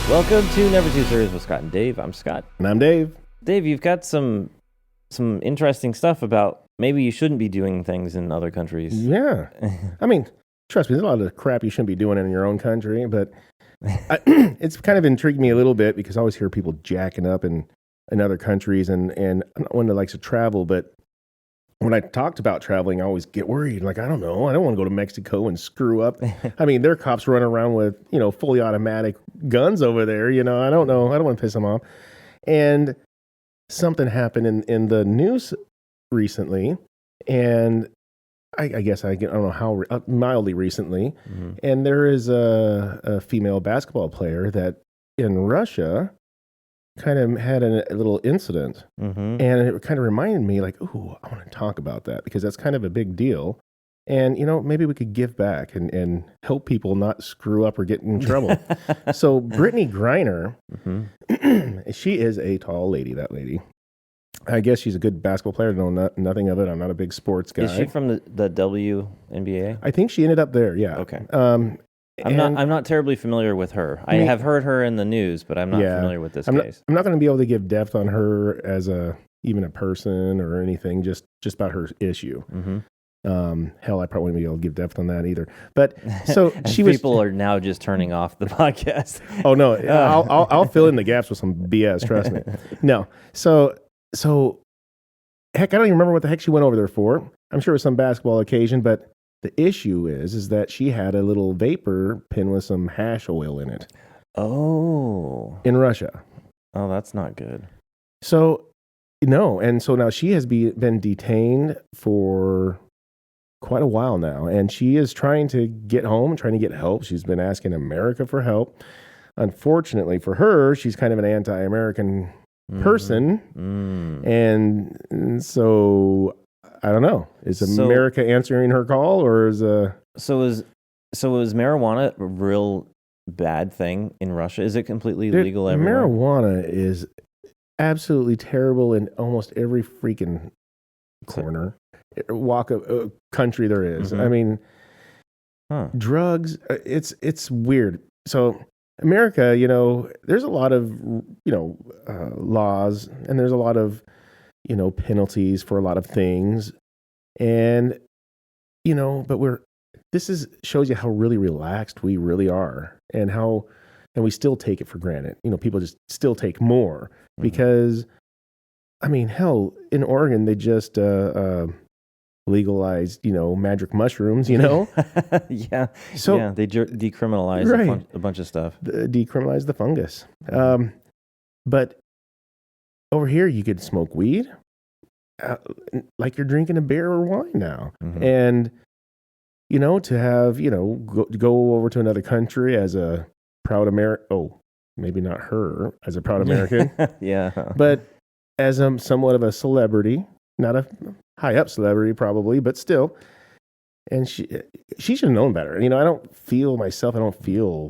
Welcome to Never Too Serious with Scott and Dave. I'm Scott. And I'm Dave. Dave, you've got some interesting stuff about maybe you shouldn't be doing things in other countries. Yeah. I mean, trust me, there's a lot of crap you shouldn't be doing in your own country, but it's kind of intrigued me a little bit because I always hear people jacking up in other countries, and I'm not one that likes to travel, but when I talked about traveling, I always get worried. Like, I don't know. I don't want to go to Mexico and screw up. I mean, their cops run around with, fully automatic guns over there. I don't know. I don't want to piss them off. And something happened in the news recently, and I guess I don't know how mildly recently. Mm-hmm. And there is a female basketball player that in Russia kind of had a little incident, and it kind of reminded me, like, ooh, I want to talk about that because that's kind of a big deal. And, maybe we could give back and help people not screw up or get in trouble. So Brittany Griner, she is a tall lady, that lady. I guess she's a good basketball player. Know nothing of it. I'm not a big sports guy. Is she from the WNBA? I think she ended up there, yeah. Okay. I'm not terribly familiar with her. I have heard her in the news, but I'm not familiar with this case. I'm not going to be able to give depth on her as even a person or anything, just about her issue. Hell, I probably wouldn't be able to give depth on that either. But so people are now just turning off the podcast. Oh no, I'll fill in the gaps with some BS. Trust me. No, so heck, I don't even remember what the heck she went over there for. I'm sure it was some basketball occasion, but the issue is that she had a little vapor pen with some hash oil in it. Oh, in Russia. Oh, that's not good. So no, and so now she has been detained for quite a while now, and she is trying to get home, trying to get help. She's been asking America for help. Unfortunately for her, she's kind of an anti-American person, and so I don't know. Is America answering her call, or is is marijuana a real bad thing in Russia? Is it completely legal everywhere? Marijuana is absolutely terrible in almost every freaking corner, walk of country there is. I mean, drugs. It's weird. So America, there's a lot of laws, and there's a lot of penalties for a lot of things, and but shows you how really relaxed we really are, and we still take it for granted. People just still take more because, I mean, hell, in Oregon they just legalized magic mushrooms. Yeah. So yeah, they decriminalized a bunch of stuff. Decriminalized the fungus, but over here, you could smoke weed like you're drinking a beer or wine now. And, to have, go over to another country as a proud American. Oh, maybe not her as a proud American. Yeah. But as somewhat of a celebrity, not a high up celebrity probably, but still. And she should have known better. I don't feel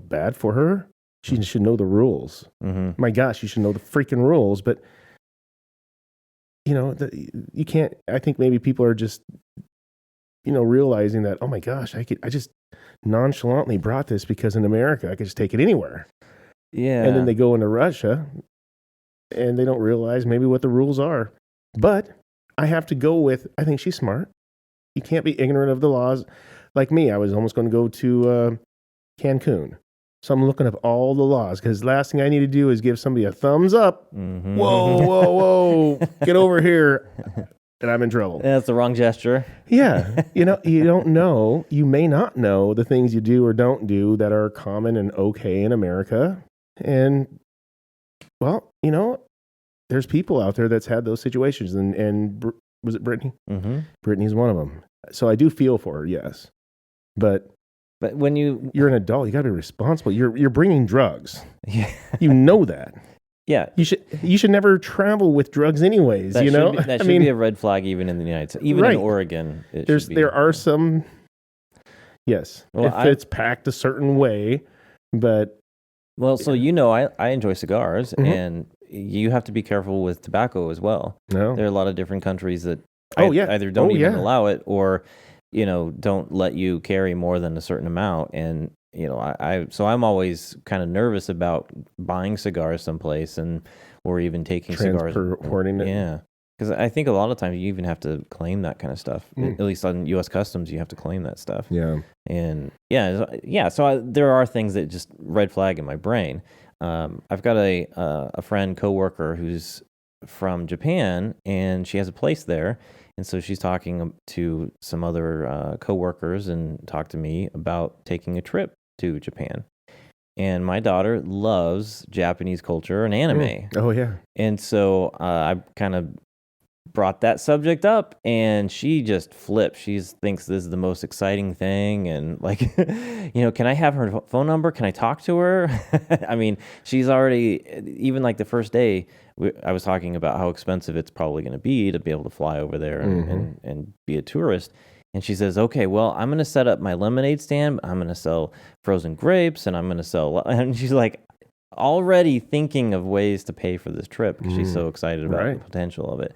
bad for her. She should know the rules. My gosh, you should know the freaking rules. But you can't. I think maybe people are just, realizing that, oh my gosh, I just nonchalantly brought this because in America I could just take it anywhere. Yeah. And then they go into Russia and they don't realize maybe what the rules are. But I have to go with, I think she's smart. You can't be ignorant of the laws. Like me, I was almost going to go to Cancun. So I'm looking up all the laws because the last thing I need to do is give somebody a thumbs up. Whoa, get over here. And I'm in trouble. That's the wrong gesture. Yeah. You don't know, you may not know the things you do or don't do that are common and okay in America. And, well, there's people out there that's had those situations. And was it Brittany? Brittany's one of them. So I do feel for her, yes. But when you're an adult, you got to be responsible. You're bringing drugs. Yeah. You know that. Yeah. You should never travel with drugs anyways, that should be a red flag even in the United States. Even in Oregon. There are some, yes. Well, if it's packed a certain way, but. Well, so I enjoy cigars, and you have to be careful with tobacco as well. No. There are a lot of different countries that either don't even allow it or, don't let you carry more than a certain amount. And so I'm always kind of nervous about buying cigars someplace or even taking cigars. Transporting it. Yeah. Because I think a lot of times you even have to claim that kind of stuff. At least on U.S. Customs, you have to claim that stuff. Yeah. And so there are things that just red flag in my brain. I've got a friend, coworker who's from Japan, and she has a place there. And so she's talking to some other coworkers and talked to me about taking a trip to Japan. And my daughter loves Japanese culture and anime. Oh, yeah. And so I kind of brought that subject up, and she just flipped. She thinks this is the most exciting thing, and like, can I have her phone number? Can I talk to her? I mean, she's already, even like the first day, I was talking about how expensive it's probably going to be able to fly over there and be a tourist. And she says, okay, well, I'm going to set up my lemonade stand. I'm going to sell frozen grapes, and I'm going to sell, and she's like already thinking of ways to pay for this trip because she's so excited about the potential of it.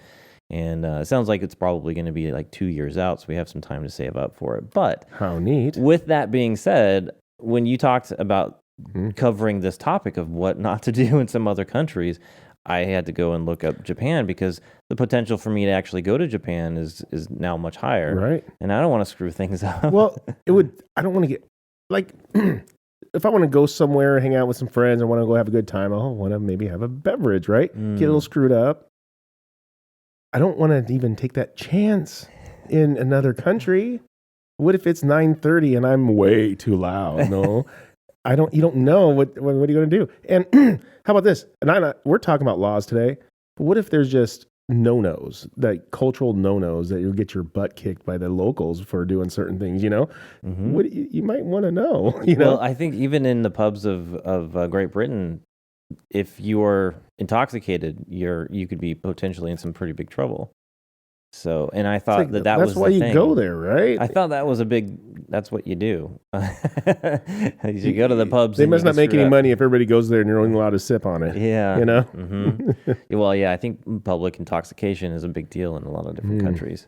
And it sounds like it's probably going to be like 2 years out, so we have some time to save up for it. But how neat. With that being said, when you talked about covering this topic of what not to do in some other countries, I had to go and look up Japan because the potential for me to actually go to Japan is now much higher. Right. And I don't want to screw things up. Well, I don't want to get, like, if I want to go somewhere, hang out with some friends, and want to go have a good time, I'll want to maybe have a beverage, right? Get a little screwed up. I don't want to even take that chance in another country. What if it's 9:30 and I'm way too loud? No, you don't know what are you going to do? And how about this? And we're talking about laws today, but what if there's just no-nos, like cultural no-nos that you'll get your butt kicked by the locals for doing certain things, What you might want to know, Well, I think even in the pubs of Great Britain, if you're intoxicated, you could be potentially in some pretty big trouble. So, and I thought that was the thing. That's why you go there, right? I thought that's what you do. You go to the pubs. They must not make any money if everybody goes there and you're only allowed to sip on it. Yeah. Well, yeah, I think public intoxication is a big deal in a lot of different countries.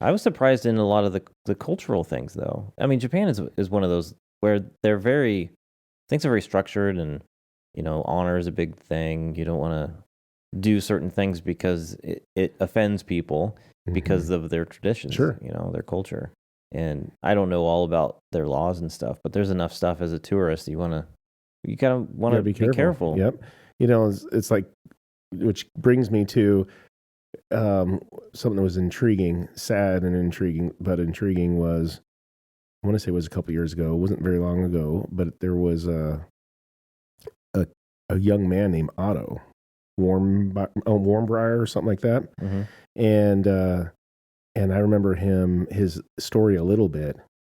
I was surprised in a lot of the cultural things, though. I mean, Japan is one of those where things are very structured, and honor is a big thing. You don't want to do certain things because it offends people because of their traditions, their culture. And I don't know all about their laws and stuff, but there's enough stuff as a tourist you kind of want to be careful. Yep. It's like, which brings me to something that was intriguing, sad and intriguing, but intriguing was, I want to say it was a couple years ago. It wasn't very long ago, but there was a young man named Otto Warmbrier or something like that. And I remember his story a little bit,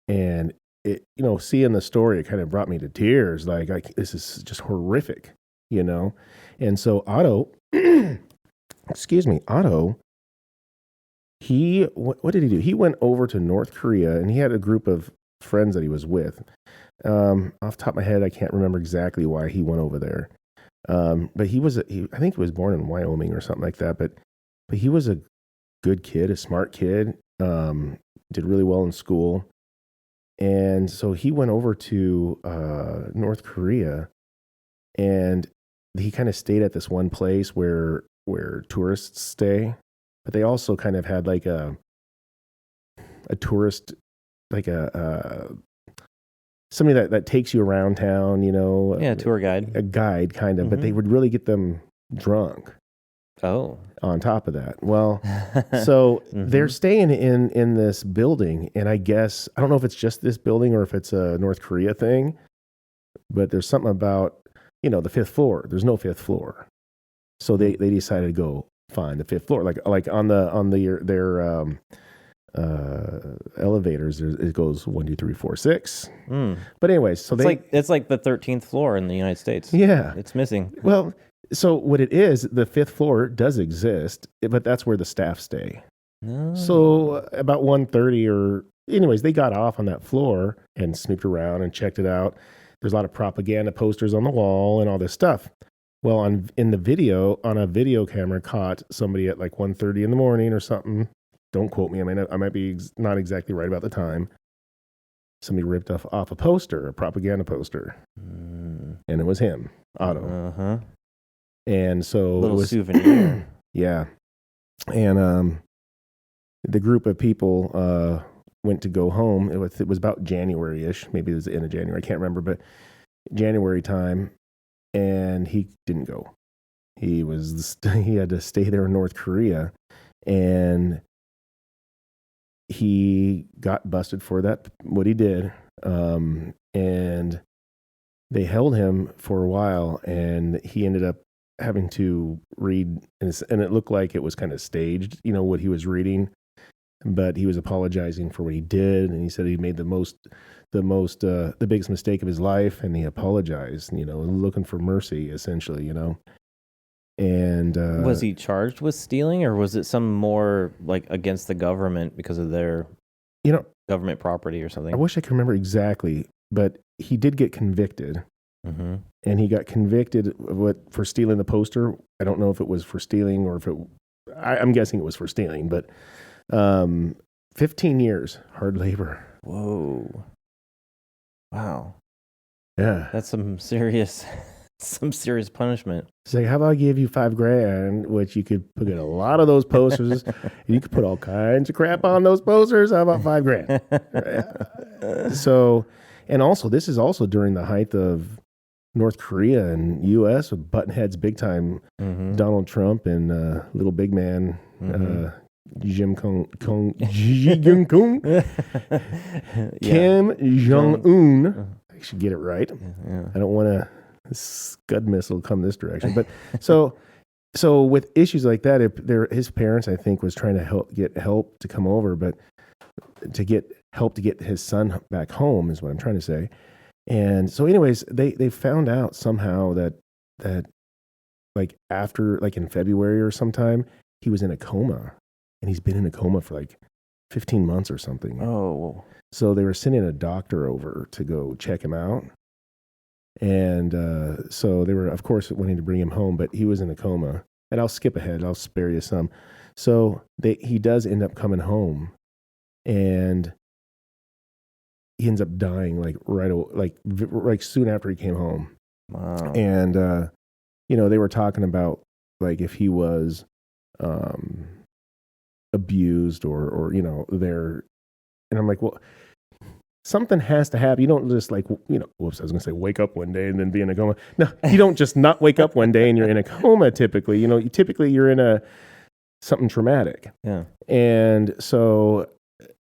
and it, seeing the story, it kind of brought me to tears. Like this is just horrific, And so Otto, Otto, what did he do? He went over to North Korea, and he had a group of friends that he was with. Off the top of my head, I can't remember exactly why he went over there. But I think he was born in Wyoming or something like that. But he was a good kid, a smart kid, did really well in school. And so he went over to North Korea, and he kind of stayed at this one place where tourists stay. But they also kind of had like a tourist, like somebody that takes you around town, tour guide, a guide kind of, but they would really get them drunk. Oh, on top of that. Well, so they're staying in this building, and I guess, I don't know if it's just this building or if it's a North Korea thing, but there's something about, the fifth floor. There's no fifth floor. So they decided to go find the fifth floor. Like on their elevators, it goes 1, 2, 3, 4, 6. But anyways, so it's like the 13th floor in the United States. Yeah, it's missing. Well, so what it is, the fifth floor does exist, but that's where the staff stay. No. So about 1:30 or anyways, they got off on that floor and snooped around and checked it out. There's a lot of propaganda posters on the wall and all this stuff. Well, in the video, on a video camera, caught somebody at like 1:30 in the morning or something. Don't quote me. I might be not exactly right about the time. somebody ripped off a poster, a propaganda poster, and it was him, Otto. And so little it was souvenir. yeah, and the group of people went to go home. It was about January-ish, maybe it was the end of January. I can't remember, but January time, and he didn't go. He had to stay there in North Korea, and he got busted for that, what he did, and they held him for a while, and he ended up having to read, and it looked like it was kind of staged, what he was reading, but he was apologizing for what he did, and he said he made the biggest mistake of his life, and he apologized, looking for mercy, essentially, And was he charged with stealing, or was it some more like against the government because of their government property or something? I wish I could remember exactly, but he did get convicted. And he got convicted for stealing the poster. I don't know if it was for stealing or if I'm guessing it was for stealing, but 15 years hard labor. Whoa. Wow. Yeah. That's some serious punishment. Say, how about I give you $5,000, which you could put in a lot of those posters. You could put all kinds of crap on those posters. How about $5,000? So, and also, this is also during the height of North Korea and U.S. with button heads big time. Donald Trump and little big man Kim Jong-un. I should get it right. Yeah. I don't want to Scud missile come this direction, but so with issues like that, his parents, I think, was trying to get help to come over, but to get help to get his son back home is what I'm trying to say. And so, anyways, they found out somehow that like after, like in February or sometime, he was in a coma, and he's been in a coma for like 15 months or something. Oh. So they were sending a doctor over to go check him out. And so they were, of course, wanting to bring him home, but he was in a coma. And I'll skip ahead. I'll spare you some. So he does end up coming home, and he ends up dying like soon after he came home. Wow. And they were talking about like if he was abused or there, and I'm like, well, something has to happen. You don't just like, whoops, I was going to say wake up one day and then be in a coma. No, you don't just not wake up one day and you're in a coma typically. Typically you're in something traumatic. Yeah. And so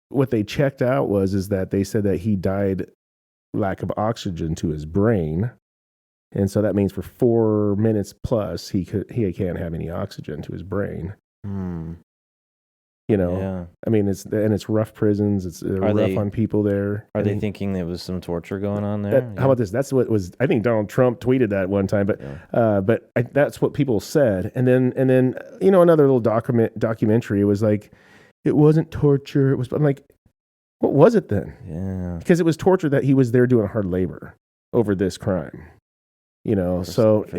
what they checked out is that they said that he died lack of oxygen to his brain. And so that means for 4 minutes plus, he can't have any oxygen to his brain. Yeah. I mean, it's rough prisons. It's rough on people there. Are they thinking there was some torture going on there? How about this? That's what was. I think Donald Trump tweeted that one time, but that's what people said. And then another little documentary was like, it wasn't torture. It was. I'm like, what was it then? Yeah. Because it was torture that he was there doing hard labor over this crime. For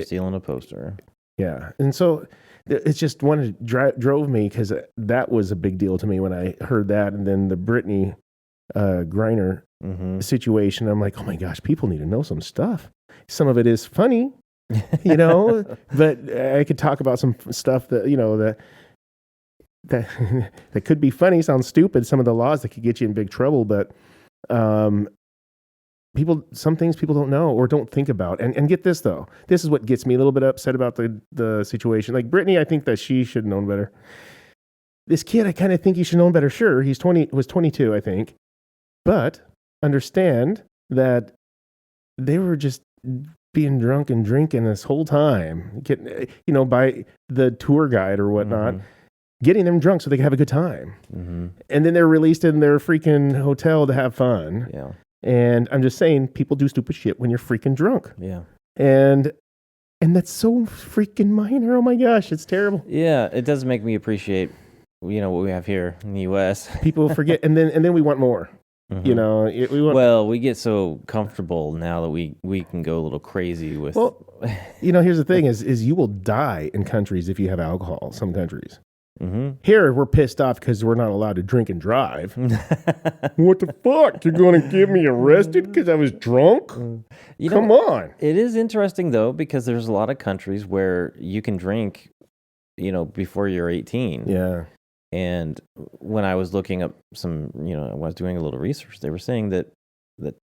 stealing a poster. Yeah, and so it's just drove me, because that was a big deal to me when I heard that, and then the Brittany Griner situation. I'm like, oh my gosh, people need to know some stuff. Some of it is funny, but I could talk about some stuff that that could be funny, sounds stupid. Some of the laws that could get you in big trouble, but some things people don't know or don't think about. And get this though, this is what gets me a little bit upset about the situation. Like Brittany, I think that she should have known better. This kid, I kind of think he should have known better. Sure, was 22, I think, but understand that they were just being drunk and drinking this whole time, getting, by the tour guide or whatnot, getting them drunk so they could have a good time. And then they're released in their freaking hotel to have fun. Yeah. And I'm just saying, people do stupid shit when you're freaking drunk. Yeah. And that's so freaking minor. Oh my gosh, it's terrible. Yeah, it does make me appreciate, what we have here in the U.S. People forget, and then we want more. We want. Well, we get so comfortable now that we can go a little crazy with. Well, here's the thing: is you will die in countries if you have alcohol. Some countries. Mm-hmm. Here, we're pissed off because we're not allowed to drink and drive. What the fuck? You're going to get me arrested because I was drunk? Come on. It is interesting, though, because there's a lot of countries where you can drink, before you're 18. Yeah. And when I was looking up some, I was doing a little research, they were saying that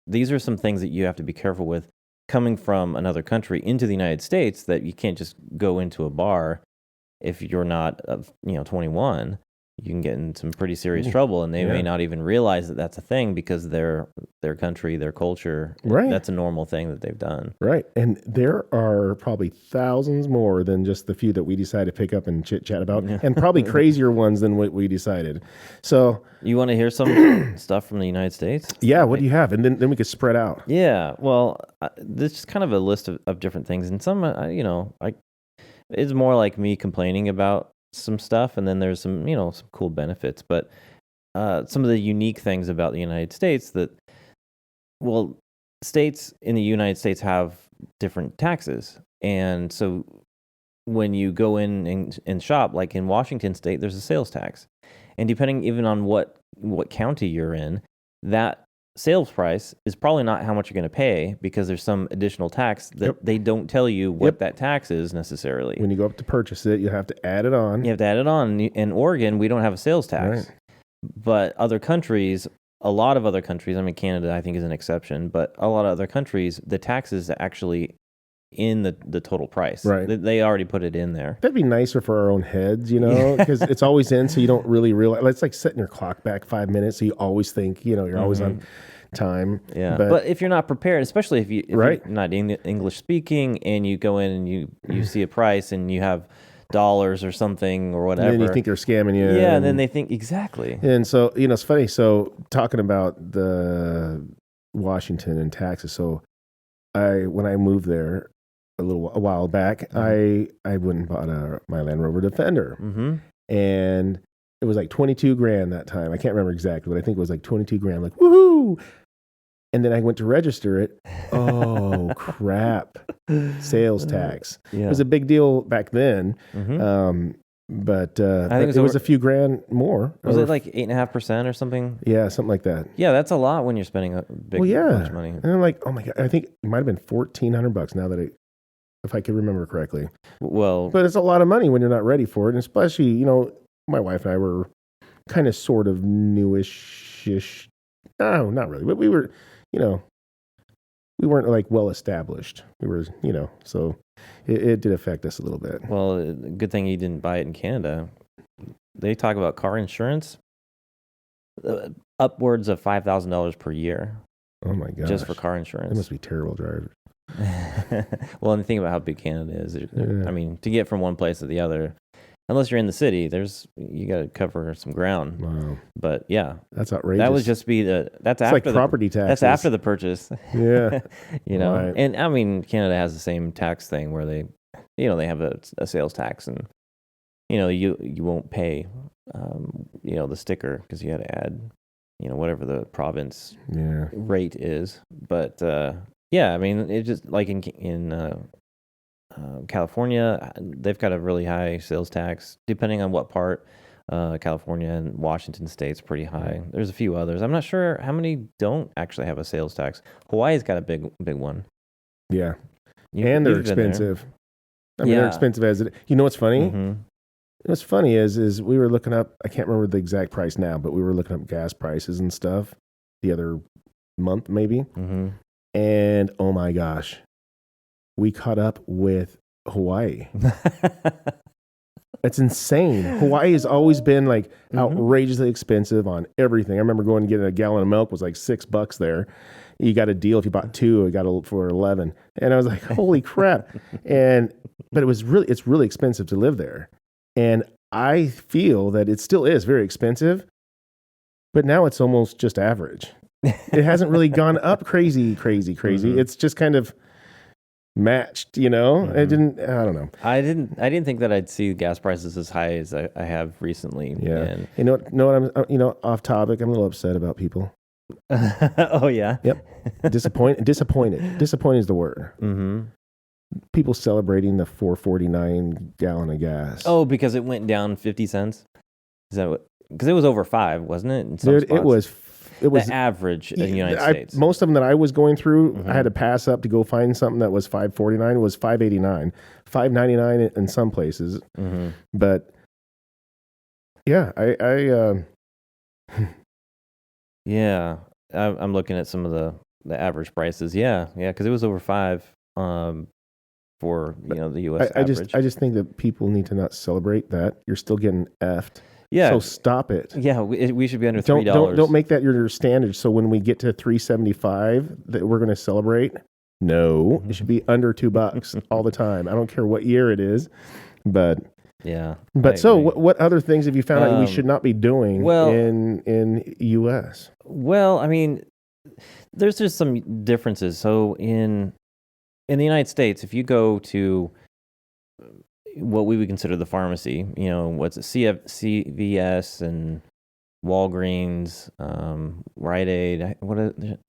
these are some things that you have to be careful with coming from another country into the United States, that you can't just go into a bar if you're not, 21. You can get in some pretty serious trouble, and they may not even realize that that's a thing because their country, their culture, that's a normal thing that they've done. Right. And there are probably thousands more than just the few that we decided to pick up and chit-chat about, and probably crazier ones than what we decided. So you want to hear some stuff from the United States? Yeah, what do you have? And then we could spread out. Yeah, well, this is kind of a list of different things, and some, it's more like me complaining about some stuff, and then there's some some cool benefits, but some of the unique things about the United States states in the United States have different taxes, and so when you go in and shop, like in Washington State, there's a sales tax, and depending even on what county you're in, that sales price is probably not how much you're going to pay, because there's some additional tax that they don't tell you what that tax is necessarily. When you go up to purchase it, you have to add it on. You have to add it on. In Oregon, we don't have a sales tax. Right. But other countries, a lot of other countries, I mean, Canada, I think, is an exception, but a lot of other countries, the tax is actually in the total price. Right. They already put it in there. That'd be nicer for our own heads, because it's always in, so you don't really realize. It's like setting your clock back 5 minutes, so you always think, you're always on time. Yeah. But if you're not prepared, especially if you're not English speaking, and you go in and you see a price and you have dollars or something or whatever. And then you think they're scamming you. Yeah, and then they think, exactly. And so, it's funny. So talking about the Washington and taxes. So when I moved there a while back, I went and bought my Land Rover Defender. Mm-hmm. And it was like $22,000 that time. I can't remember exactly, but I think it was like $22,000. Like, woohoo! And then I went to register it. Oh, crap. Sales tax. Yeah. It was a big deal back then. Mm-hmm. But I think it was a few grand more. Was it like 8.5% or something? Yeah, something like that. Yeah, that's a lot when you're spending a big bunch of money. And I'm like, oh my God, I think it might have been $1,400 now that if I can remember correctly. Well, but it's a lot of money when you're not ready for it. And especially, my wife and I were kind of sort of newish-ish. No, not really. But we were, we weren't like well established. We were, so it did affect us a little bit. Well, good thing you didn't buy it in Canada. They talk about car insurance, upwards of $5,000 per year. Oh my gosh. Just for car insurance. They must be terrible drivers. Well, and think about how big Canada is. I mean, to get from one place to the other, unless you're in the city, you got to cover some ground. Wow. But yeah, that's outrageous. That would just be that's it's after like property taxes. That's after the purchase. Yeah. Right. And I mean, Canada has the same tax thing where they have a sales tax, and you won't pay the sticker because you had to add whatever the province rate is. But yeah, I mean, it just like in California, they've got a really high sales tax, depending on what part. California and Washington State's pretty high. There's a few others. I'm not sure how many don't actually have a sales tax. Hawaii's got a big one. Yeah, and they're expensive. I mean, they're expensive as it. You know what's funny? Mm-hmm. What's funny is we were looking up. I can't remember the exact price now, but we were looking up gas prices and stuff the other month, maybe. Mm-hmm. And oh my gosh, we caught up with Hawaii. It's insane. Hawaii has always been like outrageously expensive on everything. I remember going and getting a gallon of milk was like $6 there. You got a deal if you bought 2, you got it for 11. And I was like, holy crap. But it's really expensive to live there. And I feel that it still is very expensive, but now it's almost just average. It hasn't really gone up crazy. Mm-hmm. It's just kind of matched, Mm-hmm. I don't know. I didn't think that I'd see gas prices as high as I have recently. Yeah. And you know what I'm off topic. I'm a little upset about people. Oh yeah. Yep. Disappointed is the word. Mm-hmm. people celebrating the 4.49 gallon of gas. Oh, because it went down 50 cents? Is that what? Because it was over 5, wasn't it? In some dude, spots? it was the average in the United States. Most of them that I was going through, I had to pass up to go find something that was 5.49. It was 5.89, 5.99 in some places. But yeah, yeah, I'm looking at some of the average prices. Yeah, because it was over 5 for the U.S. average. I just think that people need to not celebrate that. You're still getting effed. Yeah. So stop it. Yeah, we should be under $3. Don't make that your standard. So when we get to $3.75, that we're going to celebrate. No, it should be under $2 all the time. I don't care what year it is, but yeah. But so what other things have you found out we should not be doing in U.S.? Well, I mean, there's just some differences. So in the United States, if you go to what we would consider the pharmacy, what's it, CVS and Walgreens, Rite Aid,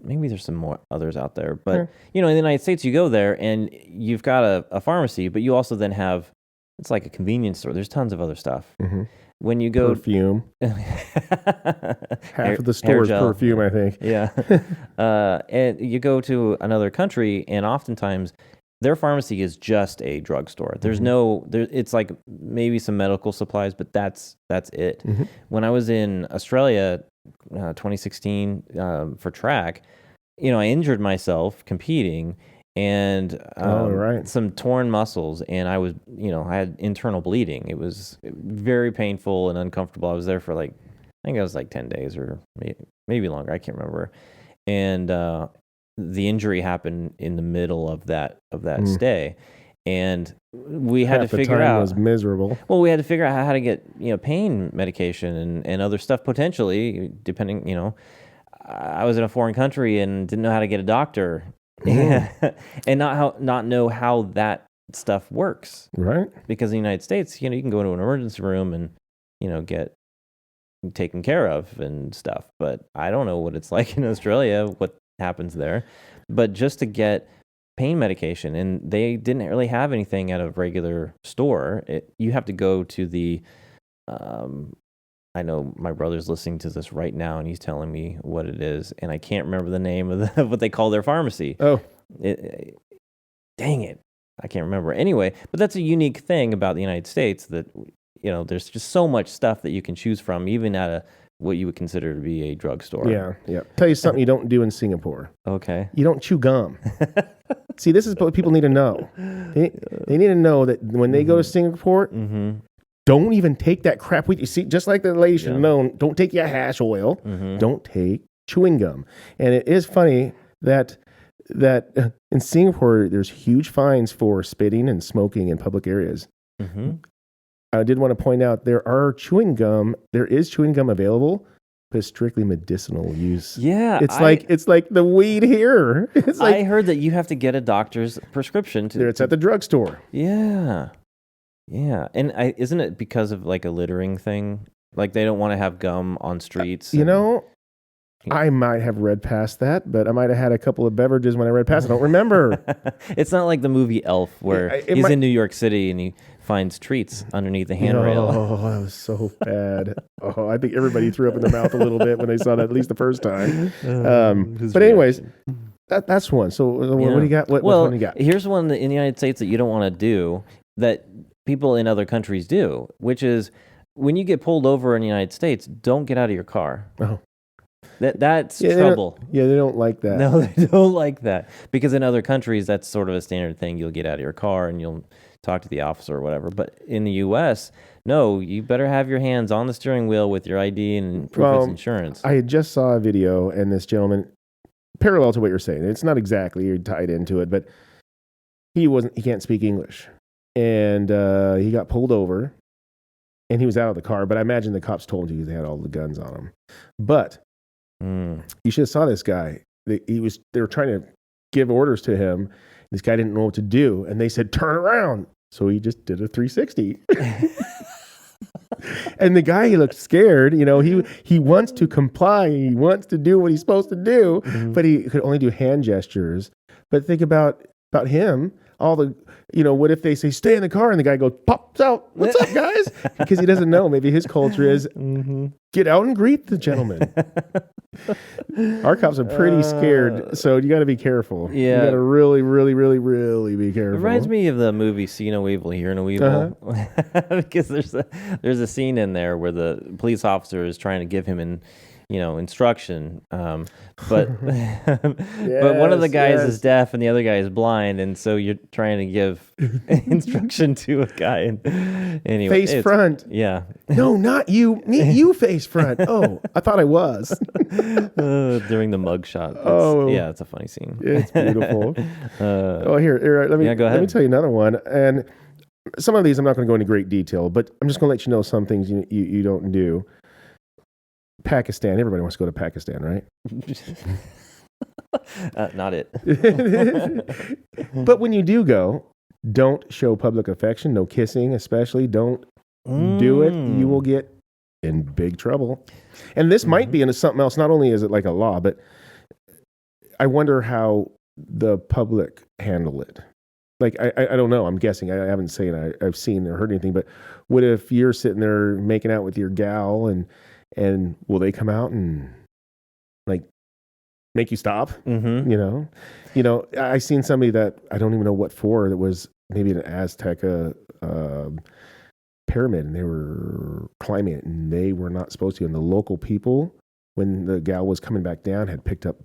maybe there's some more others out there, but in the United States, you go there and you've got a pharmacy, but you also then have, it's like a convenience store. There's tons of other stuff. When you go perfume, half of the store is perfume, I think. Yeah, and you go to another country, and oftentimes their pharmacy is just a drugstore. There's it's like maybe some medical supplies, but that's it. When I was in Australia, 2016, for track, I injured myself competing, and some torn muscles, and I was, I had internal bleeding. It was very painful and uncomfortable. I was there for I think it was 10 days or maybe longer. I can't remember. And the injury happened in the middle of that stay, and we had to figure out. Was miserable. Well, we had to figure out how to get pain medication and other stuff potentially, depending. I was in a foreign country and didn't know how to get a doctor, and not know how that stuff works. Right. Because in the United States, you can go into an emergency room and get taken care of and stuff, but I don't know what it's like in Australia. What happens there, but just to get pain medication, and they didn't really have anything at a regular store. You have to go to the I know my brother's listening to this right now, and he's telling me what it is, and I can't remember the name of what they call their pharmacy. Dang it, I can't remember. Anyway, but that's a unique thing about the United States, that there's just so much stuff that you can choose from, even at a what you would consider to be a drugstore. Yeah. Tell you something you don't do in Singapore. Okay. You don't chew gum. See, this is what people need to know. They need to know that when they go to Singapore, don't even take that crap with you. See, just like the lady should have known, don't take your hash oil. Don't take chewing gum. And it is funny that in Singapore, there's huge fines for spitting and smoking in public areas. I did want to point out there is chewing gum available, but it's strictly medicinal use. Yeah. It's like the weed here. I heard that you have to get a doctor's prescription it's at the drugstore. Yeah. Yeah. And isn't it because of a littering thing? Like they don't want to have gum on streets? I might have read past that, but I might have had a couple of beverages when I read past it. I don't remember. It's not like the movie Elf, where he's in New York City and he finds treats underneath the handrail. Oh, that was so bad. I think everybody threw up in their mouth a little bit when they saw that, at least the first time. But anyways, that's one. So what do you got? What one do you got? Here's one in the United States that you don't want to do that people in other countries do, which is when you get pulled over in the United States, don't get out of your car. Oh. That's trouble. They don't like that. No, they don't like that. Because in other countries, that's sort of a standard thing. You'll get out of your car and you'll talk to the officer or whatever. But in the U.S., no, you better have your hands on the steering wheel with your ID and proof of insurance. I just saw a video, and this gentleman, parallel to what you're saying, it's not exactly tied into it, but he can't speak English. And he got pulled over, and he was out of the car. But I imagine the cops told you they had all the guns on him. But you should have saw this guy. They were trying to give orders to him. This guy didn't know what to do, and they said, "Turn around." So he just did a 360. And the guy, he looked scared. He wants to comply. He wants to do what he's supposed to do, but he could only do hand gestures. But think about him. all the, what if they say stay in the car and the guy goes pops out, what's up guys? Because he doesn't know. Maybe his culture is get out and greet the gentleman. Our cops are pretty scared, so you got to be careful. Yeah. You got to really, really, really, really be careful. It reminds me of the movie See No Evil, Hear No Evil, because there's a scene in there where the police officer is trying to give him instruction, but but one of the guys is deaf and the other guy is blind, and so you're trying to give instruction to a guy. And anyway, face front. Yeah. No, not you. You face front. Oh, I thought I was. During the mugshot. Yeah, it's a funny scene. It's beautiful. Here, let me go ahead. Let me tell you another one. And some of these I'm not going to go into great detail, but I'm just going to let you know some things you don't do. Pakistan. Everybody wants to go to Pakistan, right? Not it. But when you do go, don't show public affection. No kissing, especially. Don't do it. You will get in big trouble. And this might be into something else. Not only is it like a law, but I wonder how the public handle it. Like, I don't know. I'm guessing. I haven't I've seen or heard anything. But what if you're sitting there making out with your gal and will they come out and like make you stop? I seen somebody that I don't even know what for, that was maybe an Aztec pyramid, and they were climbing it and they were not supposed to. And the local people, when the gal was coming back down, had picked up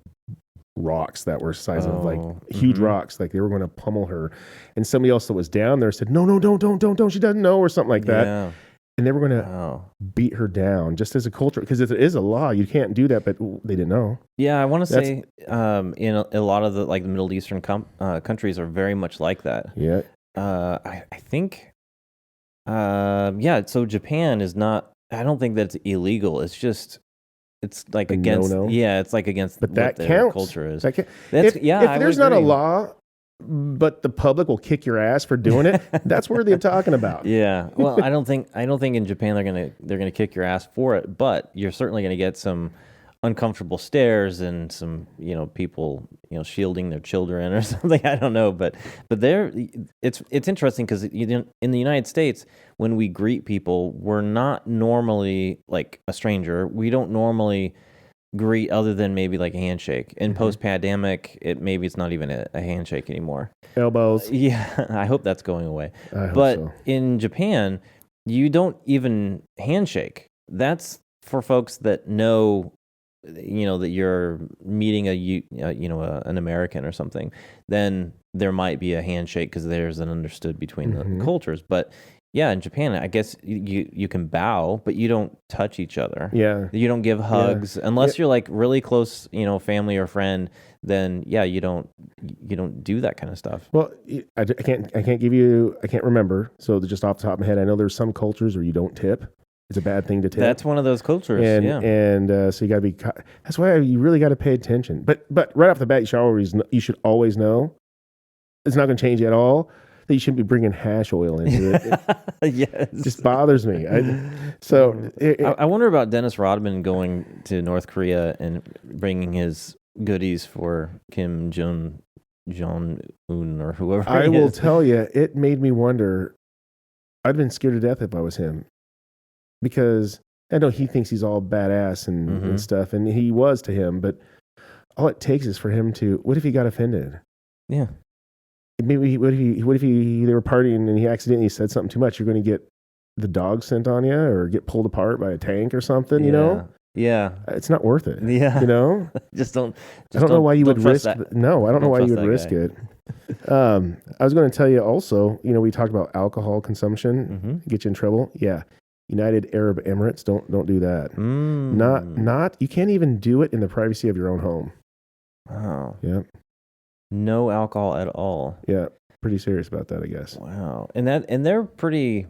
rocks that were size of like huge rocks, like they were going to pummel her. And somebody else that was down there said, no, don't, she doesn't know, or something like that. Yeah. And they were going to beat her down just as a culture, because it is a law. You can't do that, but they didn't know. Yeah, I want to say in a lot of the Middle Eastern countries are very much like that. Yeah. I think, so Japan is not, I don't think that's illegal. It's just, it's like against, it's like against but what that their counts. culture is. If I there's not a law, but the public will kick your ass for doing it, that's worthy of talking about. Yeah. Well, I don't think in Japan they're gonna kick your ass for it, but you're certainly gonna get some uncomfortable stares and some people shielding their children or something. I don't know, but it's interesting because in the United States, when we greet people, we're not normally like a stranger. We don't normally greet other than maybe like a handshake. In post-pandemic, maybe it's not even a handshake anymore. Elbows. Yeah, I hope that's going away. But so. In Japan, you don't even handshake. That's for folks that know, that you're meeting an American or something. Then there might be a handshake because there's an understood between the cultures. But yeah, in Japan, I guess you can bow, but you don't touch each other. Yeah. You don't give hugs unless you're like really close, family or friend. Then you don't do that kind of stuff. Well, I can't remember. So just off the top of my head, I know there's some cultures where you don't tip. It's a bad thing to tip. That's one of those cultures. And so you got to be. That's why you really got to pay attention. But right off the bat, you should always know. It's not going to change at all. That you shouldn't be bringing hash oil into it. Yes. It just bothers me. I wonder about Dennis Rodman going to North Korea and bringing his goodies for Kim Jong-un or whoever. I will tell you, it made me wonder. I'd been scared to death if I was him, because I know he thinks he's all badass and stuff, and he was to him. But all it takes is for him to. What if he got offended? Yeah. Maybe what if they were partying and he accidentally said something too much? You're going to get the dog sent on you or get pulled apart by a tank or something. Yeah. It's not worth it. Yeah. I don't know why you would risk. No, I don't know why you would risk it. I was going to tell you also. We talked about alcohol consumption get you in trouble. Yeah. United Arab Emirates, don't do that. Not you can't even do it in the privacy of your own home. Wow. Yeah. No alcohol at all. Yeah, pretty serious about that, I guess. Wow. And they're pretty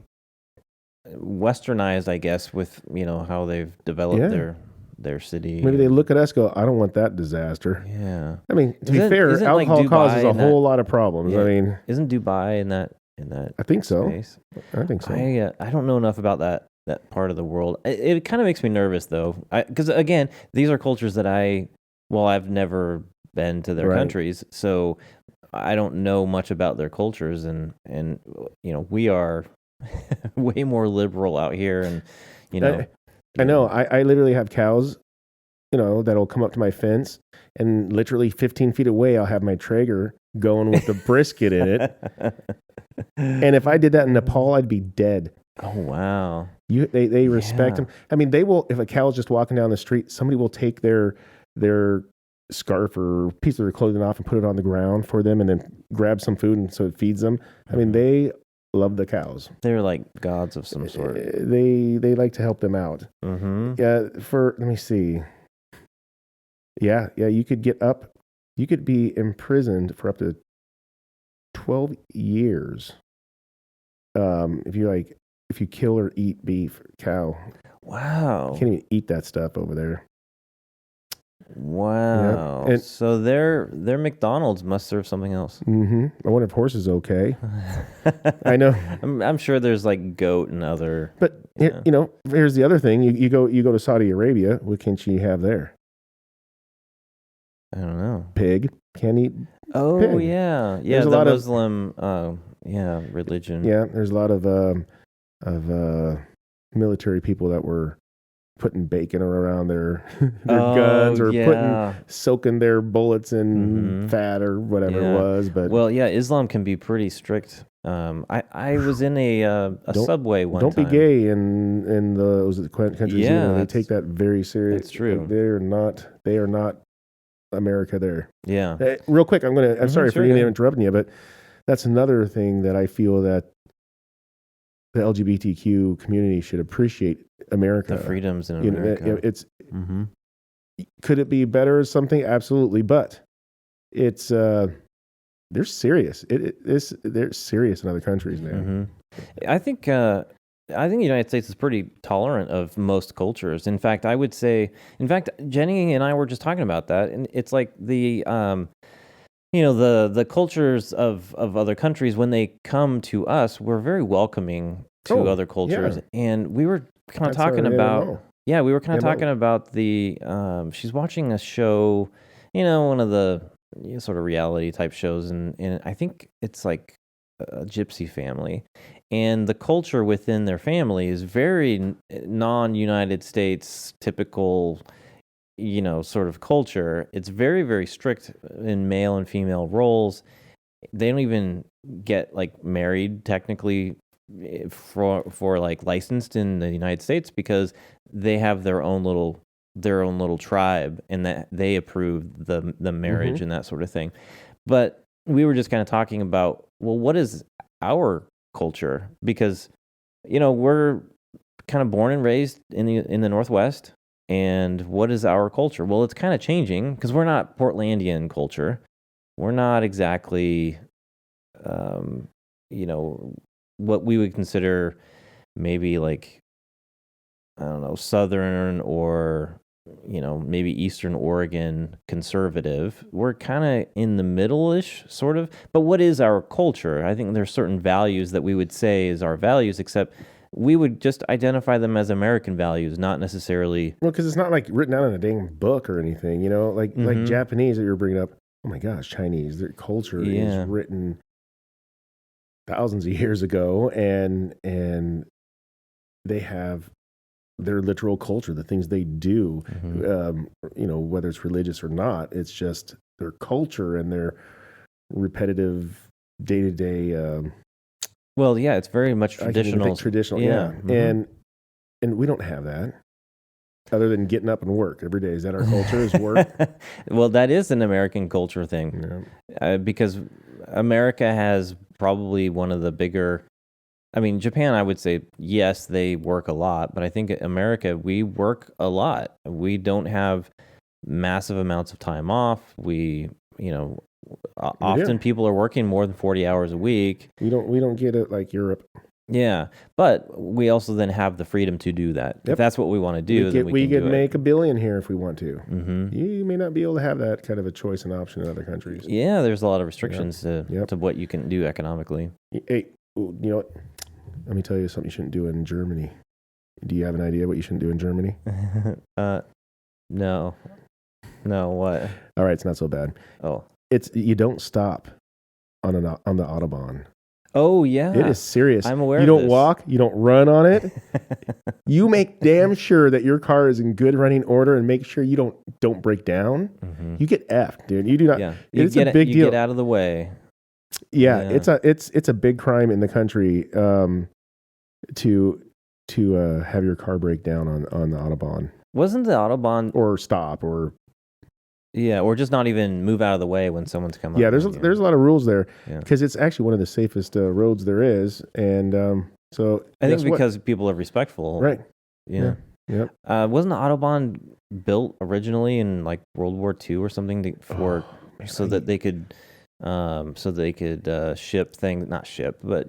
westernized, I guess, with how they've developed their city. Maybe they look at us, go, I don't want that disaster. Yeah. I mean, to be fair, alcohol causes a whole lot of problems. Yeah. I mean, isn't Dubai in that? I think so. Space? I think so. I don't know enough about that part of the world. It kind of makes me nervous though, because again, these are cultures that I've never been to their countries, so I don't know much about their cultures, and we are way more liberal out here, and I know. I literally have cows, that'll come up to my fence, and literally 15 feet away, I'll have my Traeger going with the brisket in it. And if I did that in Nepal, I'd be dead. Oh wow! They respect them. I mean, they will. If a cow's just walking down the street, somebody will take their scarf or piece of their clothing off and put it on the ground for them, and then grab some food, and so it feeds them. I mean, they love the cows. They're like gods of some sort. They like to help them out. Mm-hmm. Yeah. Let me see. Yeah. You could be imprisoned for up to 12 years. If you kill or eat beef, cow. Wow. You can't even eat that stuff over there. Wow. Yep. So their McDonald's must serve something else. Mm-hmm. I wonder if horse is okay. I know. I'm sure there's like goat and other. But here's the other thing. You go to Saudi Arabia. What can you have there? I don't know. Pig. Can't eat. Oh pig. Yeah. There's the a lot Muslim religion. Yeah, there's a lot of military people that were putting bacon around their guns, or soaking their bullets in fat or whatever it was. But Islam can be pretty strict. I was in a subway one time. Don't be gay in those countries. Yeah, they take that very serious. That's true. Like, they are not America there. Yeah. Real quick, I'm sorry for interrupting you, but that's another thing that I feel that the LGBTQ community should appreciate America. The freedoms in America. Could it be better or something? Absolutely. But it's, they're serious. They're serious in other countries, man. Mm-hmm. I think the United States is pretty tolerant of most cultures. In fact, I would say, Jenny and I were just talking about that, and it's like the cultures of other countries, when they come to us, we're very welcoming to other cultures. Yeah. And we were kind of talking about, talking about the, she's watching a show, one of the sort of reality type shows. And I think it's like a gypsy family. And the culture within their family is very non-United States typical, sort of culture. It's very, very strict in male and female roles. They don't even get like married technically for like licensed in the United States, because they have their own little tribe, and that they approve the marriage and that sort of thing. But we were just kind of talking about, well, what is our culture? Because we're kind of born and raised in the Northwest. And what is our culture? Well, it's kind of changing, because we're not Portlandian culture. We're not exactly, what we would consider maybe like, I don't know, Southern or, maybe Eastern Oregon conservative. We're kind of in the middle-ish, sort of. But what is our culture? I think there's certain values that we would say is our values, except we would just identify them as American values, not necessarily. Well, because it's not like written out in a dang book or anything, like Japanese that you're bringing up. Oh my gosh, Chinese, their culture is written thousands of years ago, and they have their literal culture, the things they do, whether it's religious or not. It's just their culture and their repetitive day-to-day. Well, yeah, it's very much traditional. Traditional, yeah. Mm-hmm. And we don't have that, other than getting up and work every day. Is that our culture? Is work? Well, that is an American culture thing, because America has probably one of the bigger. I mean, Japan, I would say, yes, they work a lot, but I think America, we work a lot. We don't have massive amounts of time off. We, often people are working more than 40 hours a week. We don't get it like Europe. Yeah, but we also then have the freedom to do that. Yep. If that's what we want to do, then we can make $1 billion here if we want to. Mm-hmm. You may not be able to have that kind of a choice and option in other countries. Yeah, there's a lot of restrictions to what you can do economically. Hey, you know what? Let me tell you something you shouldn't do in Germany. Do you have an idea what you shouldn't do in Germany? No. No, what? All right, it's not so bad. Oh. You don't stop on the Autobahn. Oh yeah, It is serious. I'm aware. You of don't this. walk, you don't run on it. You make damn sure that your car is in good running order and make sure you don't break down. Mm-hmm. You get F'd, dude. You do not. Yeah, It's a big deal. You get out of the way. Yeah, it's a big crime in the country to have your car break down on the Autobahn. Wasn't the Autobahn or stop or or just not even move out of the way when someone's coming? Yeah, there's a lot of rules there because it's actually one of the safest roads there is, and so I think because people are respectful, right? Yeah. Yep. Wasn't the Autobahn built originally in like World War II or something that they could ship things, not ship, but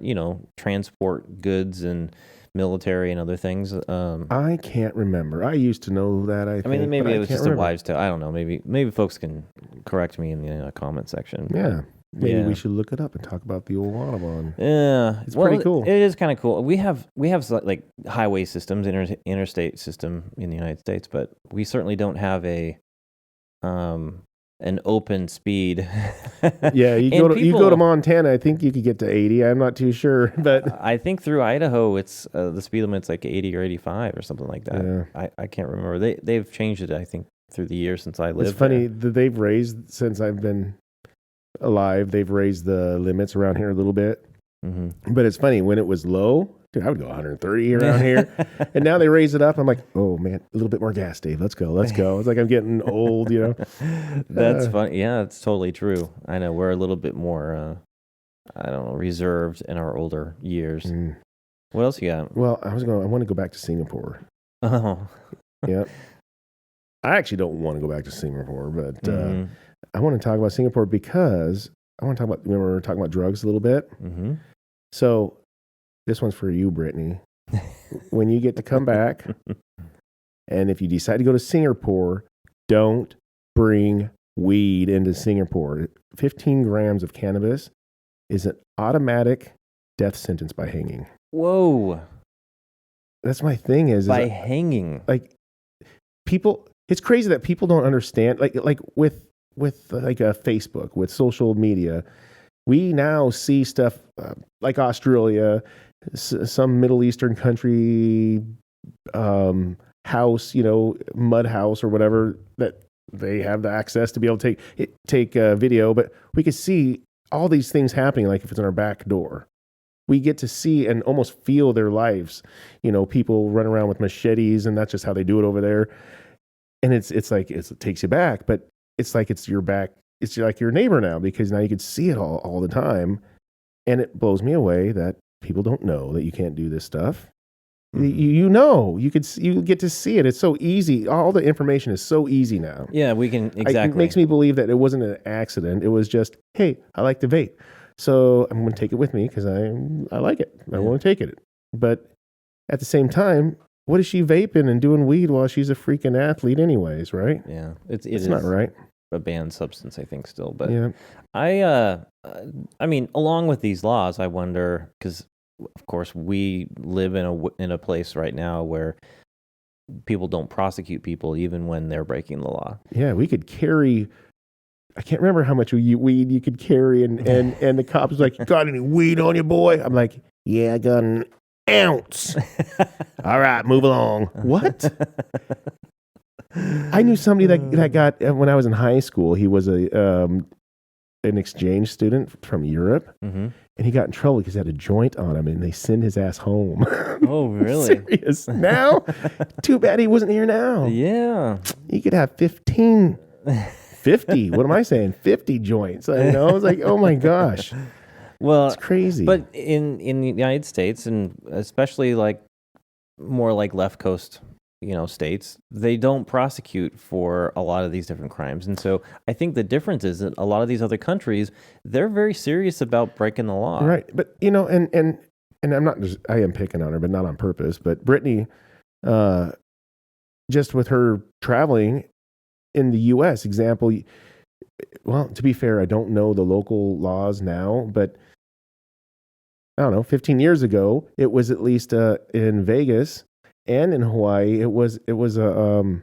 transport goods and military and other things. I can't remember. I used to know that. I mean, maybe it was just a wives' tale. I don't know. Maybe folks can correct me in the comment section. Yeah. Maybe we should look it up and talk about the old Autobahn. Yeah, it's pretty cool. It is kind of cool. We have like highway systems, interstate system in the United States, but we certainly don't have an open speed. Yeah, you go to Montana. I think you could get to 80. I'm not too sure, but I think through Idaho, it's the speed limit's like 80 or 85 or something like that. Yeah. I can't remember. They've changed it. I think through the years since I lived. It's funny that they've raised since I've been alive. They've raised the limits around here a little bit, but it's funny when it was low. Dude, I would go 130 around here, and now they raise it up. I'm like, oh man, a little bit more gas, Dave. Let's go. It's like I'm getting old, That's funny. Yeah, it's totally true. I know we're a little bit more, I don't know, reserved in our older years. What else you got? Well, I want to go back to Singapore. Oh, yeah. I actually don't want to go back to Singapore, but I want to talk about Singapore because I want to talk about. Remember, we were talking about drugs a little bit. So. This one's for you, Brittany. When you get to come back, and if you decide to go to Singapore, don't bring weed into Singapore. 15 grams of cannabis is an automatic death sentence by hanging. Whoa. That's my thing by hanging. Like, people, it's crazy that people don't understand. Like with like a Facebook, with social media, we now see stuff like Australia, some Middle Eastern country house, mud house or whatever, that they have the access to be able to take video, but we can see all these things happening. Like if it's in our back door, we get to see and almost feel their lives. People run around with machetes, and that's just how they do it over there. And it's like it takes you back, but it's like it's your back. It's like your neighbor now, because now you can see it all the time. And it blows me away that people don't know that you can't do this stuff. You get to see it. It's so easy. All the information is so easy now. Yeah, we can, exactly. It makes me believe that it wasn't an accident. It was just, hey, I like to vape, so I'm going to take it with me because I like it. I want to take it. But at the same time, what is she vaping and doing weed while she's a freaking athlete anyways, right? Yeah, it's not right. A banned substance, I think, still. But yeah. I mean, along with these laws, I wonder, because of course we live in a place right now where people don't prosecute people even when they're breaking the law. Yeah, we could carry. I can't remember how much weed you could carry, and the cops was like, "Got any weed on you, boy?" I'm like, "Yeah, I got an ounce." All right, move along. What? I knew somebody that got, when I was in high school, he was an exchange student from Europe, and he got in trouble because he had a joint on him, and they sent his ass home. Oh, really? Serious? Now? Too bad he wasn't here now. Yeah. He could have 50, what am I saying? 50 joints. I was like, oh my gosh. Well, it's crazy. But in the United States, and especially like more like left coast states, they don't prosecute for a lot of these different crimes. And so I think the difference is that a lot of these other countries, they're very serious about breaking the law. Right. But, and I'm not just, I am picking on her, but not on purpose. But Brittany, just with her traveling in the U.S., example, well, to be fair, I don't know the local laws now, but I don't know, 15 years ago, it was at least in Vegas and in Hawaii, it was a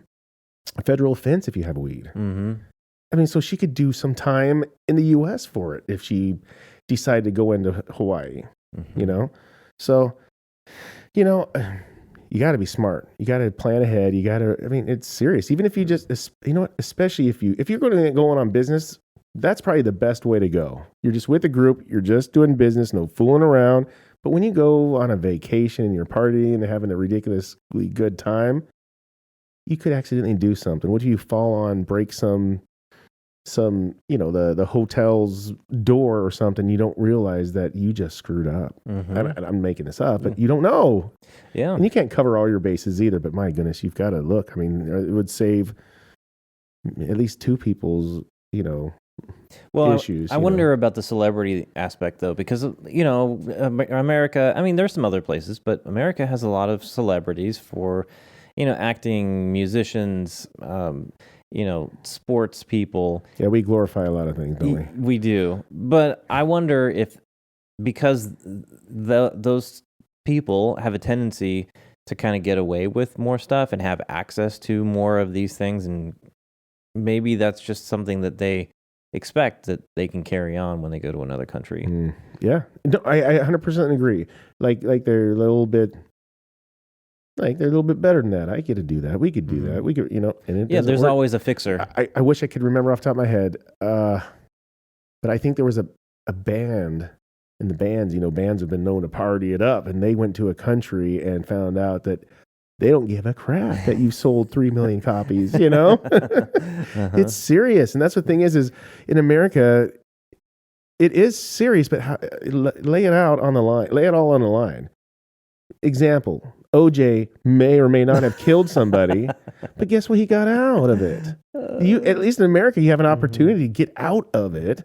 federal offense if you have weed. I mean, so she could do some time in the U.S. for it if she decide to go into Hawaii, Mhm. you know? So, you know, you got to be smart. You got to plan ahead. You got to, I mean, it's serious. Even if you just, you know what, especially if you're going to go on business, that's probably the best way to go. You're just with a group. You're just doing business, no fooling around. But when you go on a vacation and you're partying and having a ridiculously good time, you could accidentally do something. What if you fall on, break some, you know, the hotel's door or something? You don't realize that you just screwed up. Mhm. I'm making this up, but you don't know. Yeah. And you can't cover all your bases either. But my goodness, you've got to look. I mean, it would save at least two people's, you know, Well, issues. I you know. wonder about the celebrity aspect though, because you know, America. I mean, there's some other places, but America has a lot of celebrities for, you know, acting, musicians, you know, sports people. Yeah, we glorify a lot of things, don't we? We do, but I wonder if because those people have a tendency to kind of get away with more stuff and have access to more of these things, and maybe that's just something that they expect that they can carry on when they go to another country. Yeah, no, I 100% agree. Like they're a little bit. Like they're a little bit better than that. I get to do that. We could do that. We could, you know. And it Yeah, doesn't there's work. always a fixer. I wish I could remember off the top of my head. But I think there was a band, and the bands, you know, bands have been known to party it up, and they went to a country and found out that they don't give a crap that you sold 3 million copies. You know, it's serious, and that's the thing is in America, it is serious. But lay it out on the line. Lay it all on the line. Example: OJ may or may not have killed somebody, but guess what? He got out of it. You, at least in America, you have an opportunity to get out of it.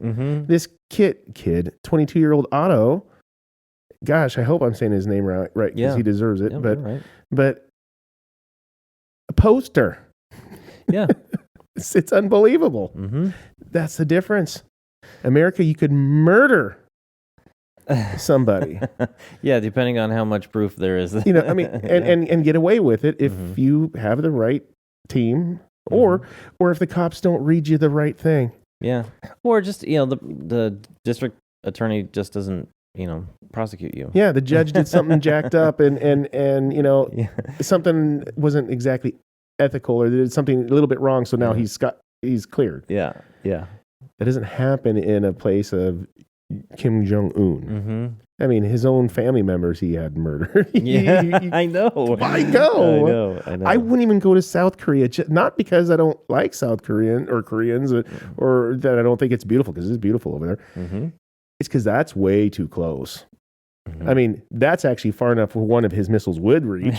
This kid, 22-year-old Otto. Gosh, I hope I'm saying his name right because he deserves it. Yeah, but a poster. Yeah, it's unbelievable. That's the difference. America, you could murder somebody. Yeah, depending on how much proof there is. You know, I mean, and get away with it if you have the right team, or if the cops don't read you the right thing. Yeah, or just, you know, the district attorney just doesn't, you know, prosecute you. Yeah, the judge did something jacked up, and you know, something wasn't exactly ethical, or did something a little bit wrong. So now he's cleared. Yeah. That doesn't happen in a place of Kim Jong-un. I mean, his own family members he had murdered. Yeah, I know. Why go? I know. I wouldn't even go to South Korea, not because I don't like South Korean or Koreans, or that I don't think it's beautiful, because it's beautiful over there. It's because that's way too close. I mean, that's actually far enough where one of his missiles would reach.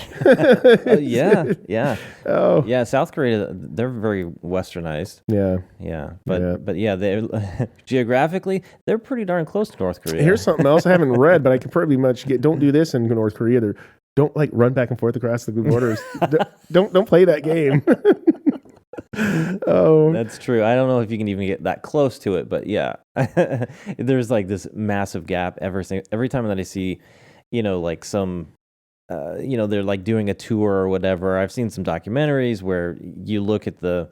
Yeah. Oh. Yeah, South Korea, they're very westernized. Yeah. But yeah, they're geographically, they're pretty darn close to North Korea. Here's something else I haven't read, but I can pretty much don't do this in North Korea. Don't like run back and forth across the borders. don't play that game. Oh, that's true. I don't know if you can even get that close to it, but yeah, there's like this massive gap every time that I see, you know, like some, you know, they're like doing a tour or whatever. I've seen some documentaries where you look at the,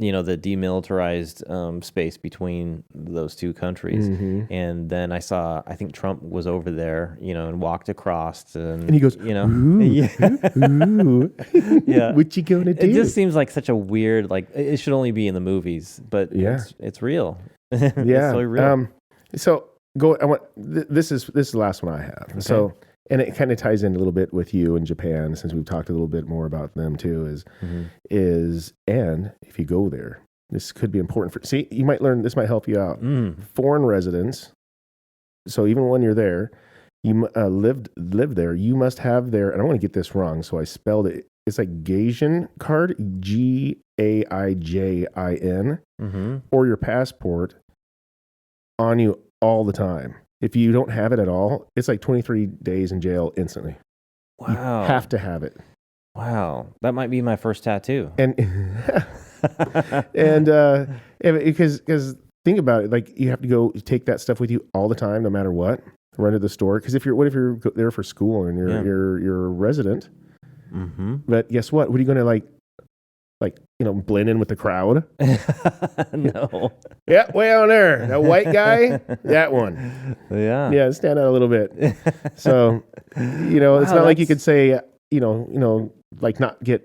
you know, the demilitarized space between those two countries, and then I think Trump was over there, you know, and walked across, and he goes, you know, ooh, ooh. Yeah, what you gonna do? It just seems like such a weird, like it should only be in the movies, but it's real. Yeah, it's so real. So this is the last one I have. Okay. So, and it kind of ties in a little bit with you in Japan, since we've talked a little bit more about them too. And if you go there, this could be important for. See, you might learn. This might help you out. Foreign residents. So even when you're there, you live there. You must have their. And I want to get this wrong, so I spelled it. It's like Gaijin card, GAIJIN, or your passport on you all the time. If you don't have it at all, it's like 23 days in jail instantly. Wow. You have to have it. Wow. That might be my first tattoo. And because think about it, like you have to go take that stuff with you all the time, no matter what. Run to the store, because what if you're there for school and you're a resident? But guess what? What are you going to like? like, blend in with the crowd. No. Yeah, way on there. That white guy, that one. Yeah. Yeah, stand out a little bit. So, it's not like you could say, like not get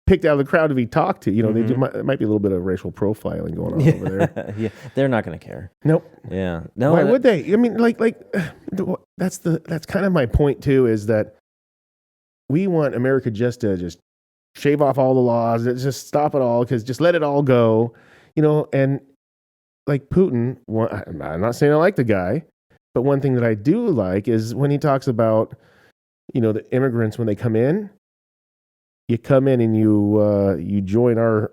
picked out of the crowd to be talked to. There might be a little bit of racial profiling going on over there. Yeah, they're not going to care. Nope. Yeah. No. Why would they? I mean, like that's kind of my point too. Is that we want America just to just shave off all the laws, just stop it all, because just let it all go, and like Putin. I'm not saying I like the guy, but one thing that I do like is when he talks about, the immigrants when they come in. You come in and you join our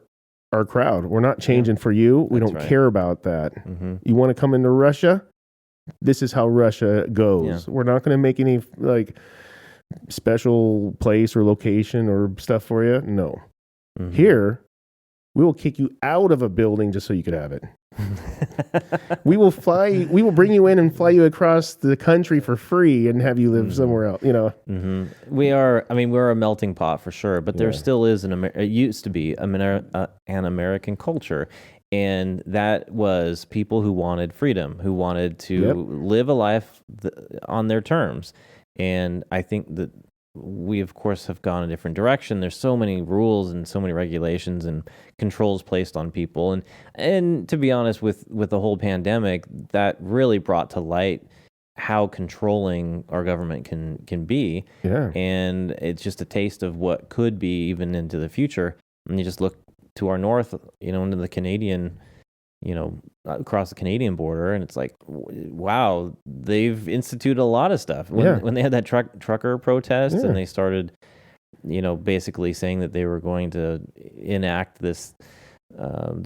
crowd. We're not changing for you. We don't care about that. Mm-hmm. You want to come into Russia? This is how Russia goes. Yeah. We're not going to make any like special place or location or stuff for you. No. Mm-hmm. Here, we will kick you out of a building just so you could have it. We will bring you in and fly you across the country for free and have you live somewhere else, Mm-hmm. We're a melting pot for sure, but there still is it used to be an American culture. And that was people who wanted freedom, who wanted to live a life on their terms. And I think that we, of course, have gone a different direction. There's so many rules and so many regulations and controls placed on people. And to be honest, with the whole pandemic, that really brought to light how controlling our government can be. Yeah. And it's just a taste of what could be even into the future. And you just look to our north, into the Canadian, across the Canadian border, and it's like, wow, they've instituted a lot of stuff. When they had that trucker protest, and they started, basically saying that they were going to enact this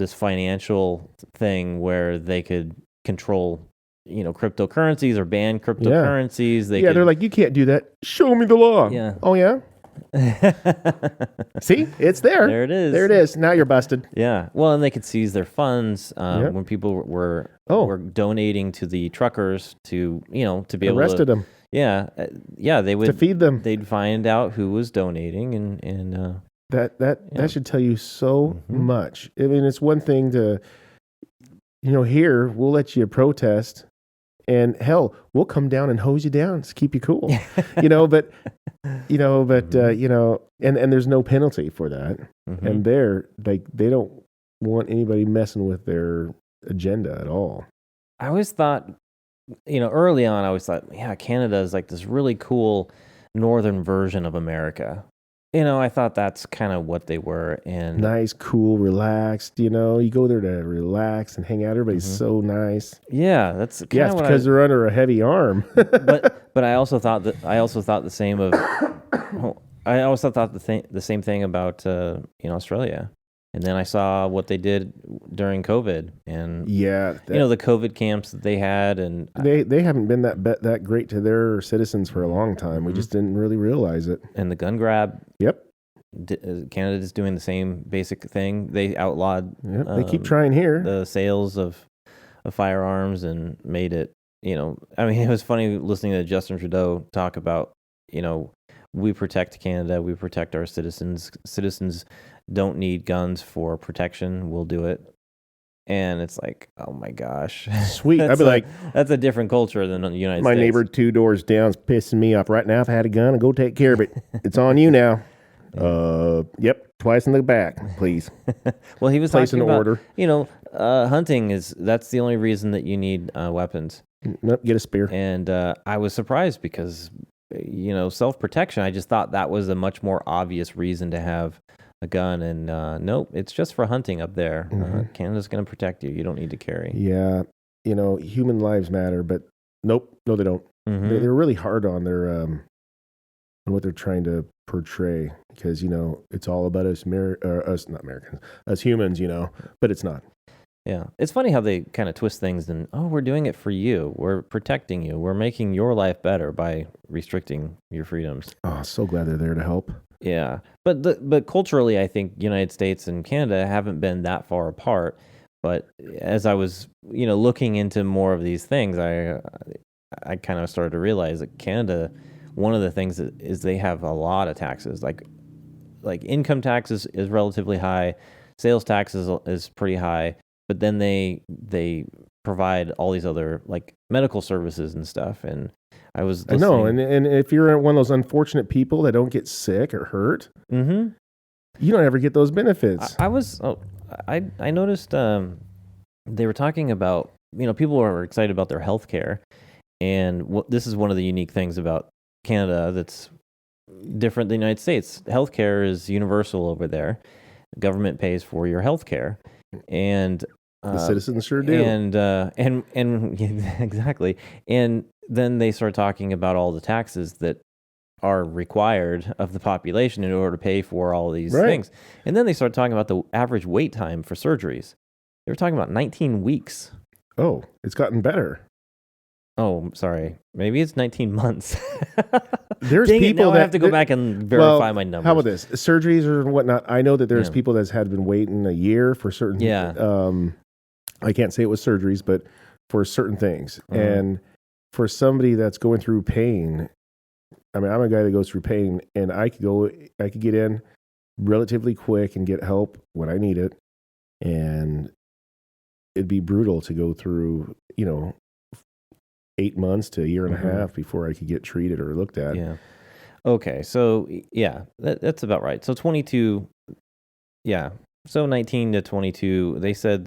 financial thing where they could control, cryptocurrencies or ban cryptocurrencies. They're like, you can't do that. Show me the law. Yeah. Oh yeah. See, it's there. There it is. There it is. Now you're busted. Yeah. Well, and they could seize their funds when people were donating to the truckers to be able to arrested them. Yeah, they would to feed them. They'd find out who was donating, and that should tell you so much. I mean, it's one thing to, here we'll let you protest. And hell, we'll come down and hose you down to keep you cool, but and there's no penalty for that. Mm-hmm. And they don't want anybody messing with their agenda at all. I always thought, early on, Canada is like this really cool northern version of America. I thought that's kind of what they were. And nice, cool, relaxed. You go there to relax and hang out. Everybody's so nice. Yeah, that's kind of because they're under a heavy arm. but I also thought the same of. I also thought the same thing about Australia. And then I saw what they did during COVID, and the COVID camps that they had, and they haven't been that great to their citizens for a long time. We just didn't really realize it. And the gun grab. Yep. Canada's doing the same basic thing. They outlawed. Yep, they keep trying here the sales of firearms and made it. It was funny listening to Justin Trudeau talk about. We protect Canada. We protect our citizens. Citizens don't need guns for protection. We'll do it. And it's like, oh my gosh. Sweet. I'd be like, that's a different culture than the United States. My neighbor 2 doors down is pissing me off right now. If I had a gun, I'd go take care of it. It's on you now. Yep. Twice in the back, please. Well, he was placing talking an about, order. Hunting that's the only reason that you need weapons. Nope. Get a spear. And I was surprised because, self-protection, I just thought that was a much more obvious reason to have a gun, and nope, it's just for hunting up there. Canada's going to protect you. You don't need to carry. Yeah, human lives matter, but nope, no, they don't. Mm-hmm. They're really hard on their on what they're trying to portray, because it's all about us not Americans, us humans, but it's not. Yeah, it's funny how they kind of twist things, and we're doing it for you. We're protecting you. We're making your life better by restricting your freedoms. Oh, so glad they're there to help. Yeah, but culturally, I think United States and Canada haven't been that far apart. But as I was, looking into more of these things, I kind of started to realize that Canada, one of the things is they have a lot of taxes, like like income tax is relatively high, sales tax is pretty high, but then they provide all these other like medical services and stuff. And I was I know, and if you're one of those unfortunate people that don't get sick or hurt, mm-hmm. you don't ever get those benefits. I noticed they were talking about, people are excited about their health care, and this is one of the unique things about Canada that's different than the United States. Healthcare is universal over there. The government pays for your healthcare, and the citizens sure do. And exactly. And then they start talking about all the taxes that are required of the population in order to pay for all these things. And then they start talking about the average wait time for surgeries. They were talking about 19 weeks. Oh, it's gotten better. Oh, sorry. Maybe it's 19 months. There's Dang people I have to go back and verify my numbers. How about this? Surgeries or whatnot. I know that there's people that had been waiting a year for certain. Yeah. I can't say it was surgeries, but for certain things. And for somebody that's going through pain, I mean, I'm a guy that goes through pain, and I could get in relatively quick and get help when I need it. And it'd be brutal to go through, 8 months to a year and a half before I could get treated or looked at. Yeah. Okay. So yeah, that's about right. So 22. Yeah. So 19 to 22. They said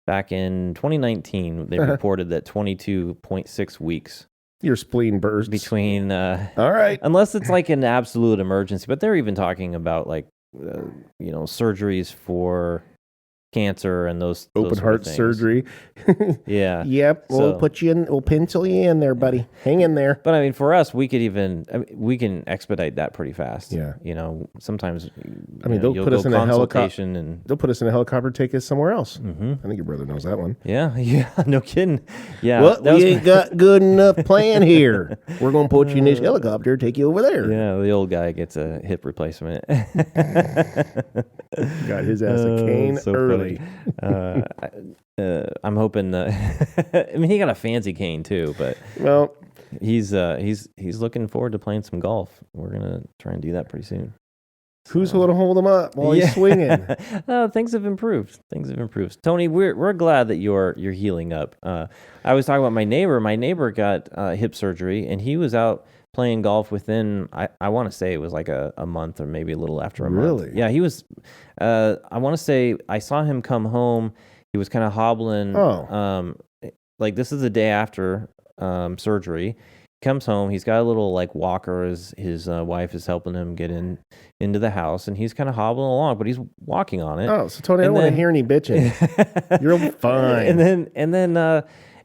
back in 2019 they reported that 22.6 weeks. Your spleen bursts between. All right. Unless it's like an absolute emergency, but they're even talking about like surgeries for cancer and those open heart surgery. Yeah. Yep. We'll pencil you in there, buddy. Hang in there. But I mean, for us, we can expedite that pretty fast. Yeah. Sometimes. They'll put us in a helicopter, and they'll put us in a helicopter, take us somewhere else. Mm-hmm. I think your brother knows that one. Yeah. Yeah. No kidding. Yeah. What? We ain't got good enough plan here. We're gonna put you in this helicopter, take you over there. Yeah. The old guy gets a hip replacement. Got his ass a cane so early. I'm hoping. He got a fancy cane too, but he's looking forward to playing some golf. We're gonna try and do that pretty soon. Who's going to hold him up while he's swinging? Things have improved. Tony, we're glad that you're healing up. I was talking about my neighbor. My neighbor got hip surgery, and he was out playing golf within, I want to say it was like a month or maybe a little after a month. Really? Yeah, he was, I want to say I saw him come home. He was kind of hobbling. Like this is the day after surgery. He comes home. He's got a little like walker. His wife is helping him get into the house, and he's kind of hobbling along, but he's walking on it. Oh, so Tony, I don't want to hear any bitching. You're fine.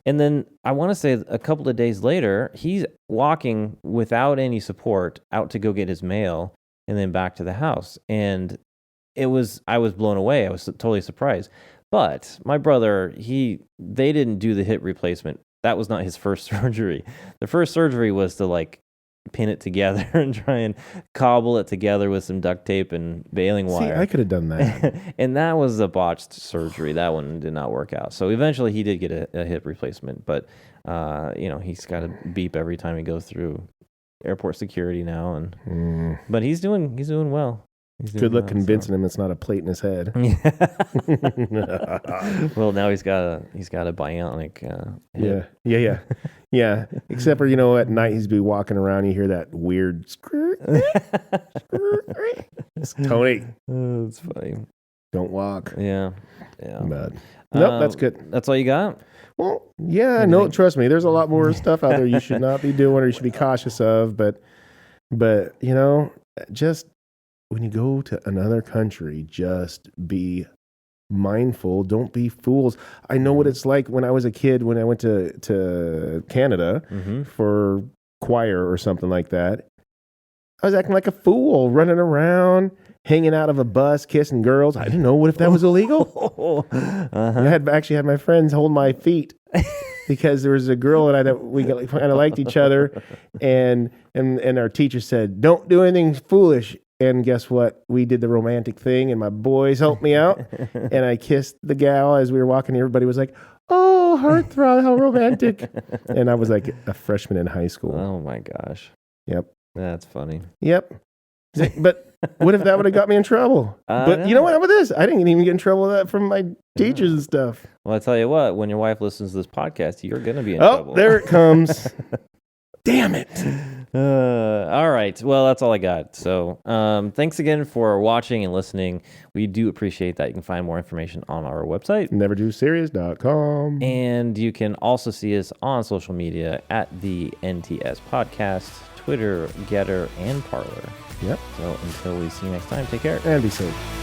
And then I want to say a couple of days later, he's walking without any support out to go get his mail and then back to the house. And I was blown away. I was totally surprised. But my brother, they didn't do the hip replacement. That was not his first surgery. The first surgery was to like pin it together and try and cobble it together with some duct tape and baling wire. See, I could have done that. And that was a botched surgery. That one did not work out. So eventually he did get a hip replacement, but he's got to beep every time he goes through airport security now, and but he's doing well. Good luck convincing him it's not a plate in his head. Well, now he's got a bionic hip. Yeah. Except for at night he's be walking around, you hear that weird Tony. Oh, that's funny. Don't walk. Yeah. But nope, that's good. That's all you got? Well, yeah, no, trust me. There's a lot more stuff out there you should not be doing or you should be cautious of. But just when you go to another country, just be mindful. Don't be fools. I know what it's like when I was a kid, when I went to Canada for choir or something like that. I was acting like a fool, running around, hanging out of a bus, kissing girls. I didn't know. What if that was illegal? I actually had my friends hold my feet because there was a girl and I that we kind of liked each other, and our teacher said, "Don't do anything foolish." And guess what? We did the romantic thing, and my boys helped me out. And I kissed the gal as we were walking. Everybody was like, "Oh, heartthrob, how romantic!" And I was like a freshman in high school. Oh my gosh! Yep, that's funny. Yep. But what if that would have got me in trouble? But you know what? How about this? I didn't even get in trouble with that from my teachers and stuff. Well, I tell you what, when your wife listens to this podcast, you're going to be in trouble. Oh, there it comes. Damn it. All right. Well, that's all I got. So thanks again for watching and listening. We do appreciate that. You can find more information on our website. NeverDoSerious.com. And you can also see us on social media at the NTS Podcast, Twitter, Gettr, and Parler. Yep. So until we see you next time, take care. And be safe.